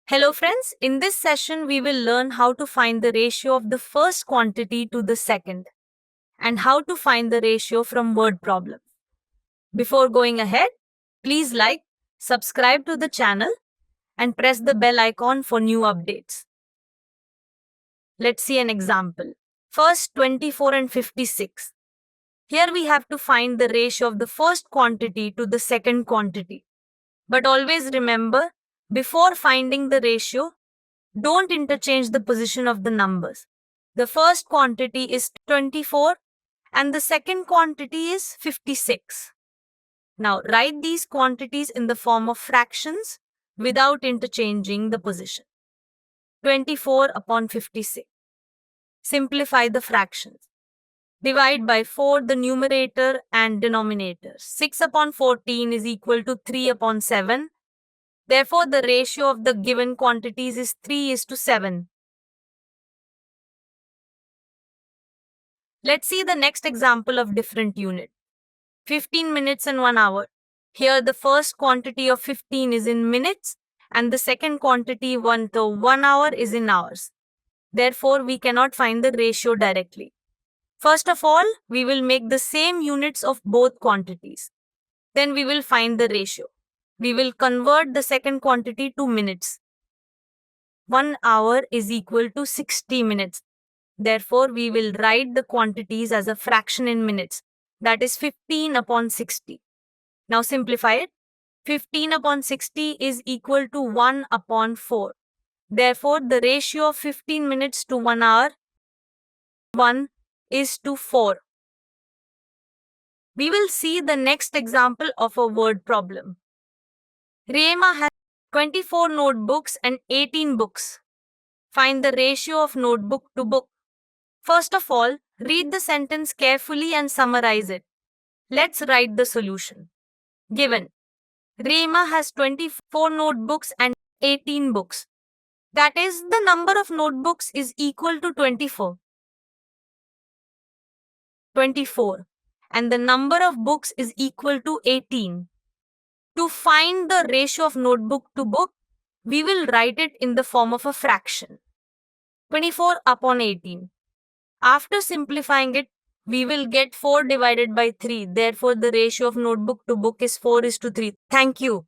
Hello friends, in this session we will learn how to find the ratio of the first quantity to the second and how to find the ratio from word problem. Before going ahead, please like, subscribe to the channel and press the bell icon for new updates. Let's see an example. First 24 and 56. Here we have to find the ratio of the first quantity to the second quantity. But always remember, before finding the ratio, don't interchange the position of the numbers. The first quantity is 24 and the second quantity is 56. Now write these quantities in the form of fractions without interchanging the position. 24 upon 56. Simplify the fractions. Divide by 4 the numerator and denominator. 6 upon 14 is equal to 3 upon 7. Therefore, the ratio of the given quantities is 3:7. Let's see the next example of different unit. 15 minutes and 1 hour. Here the first quantity of 15 is in minutes and the second quantity 1 hour is in hours. Therefore, we cannot find the ratio directly. First of all, we will make the same units of both quantities. Then we will find the ratio. We will convert the second quantity to minutes. 1 hour is equal to 60 minutes. Therefore, we will write the quantities as a fraction in minutes. That is 15 upon 60. Now simplify it. 15 upon 60 is equal to 1 upon 4. Therefore, the ratio of 15 minutes to 1 hour 1:4. We will see the next example of a word problem. Reema has 24 notebooks and 18 books. Find the ratio of notebook to book. First of all, read the sentence carefully and summarize it. Let's write the solution. Given, Reema has 24 notebooks and 18 books. That is, the number of notebooks is equal to 24. And the number of books is equal to 18. To find the ratio of notebook to book, we will write it in the form of a fraction. 24 upon 18. After simplifying it, we will get 4 divided by 3. Therefore, the ratio of notebook to book is 4:3. Thank you.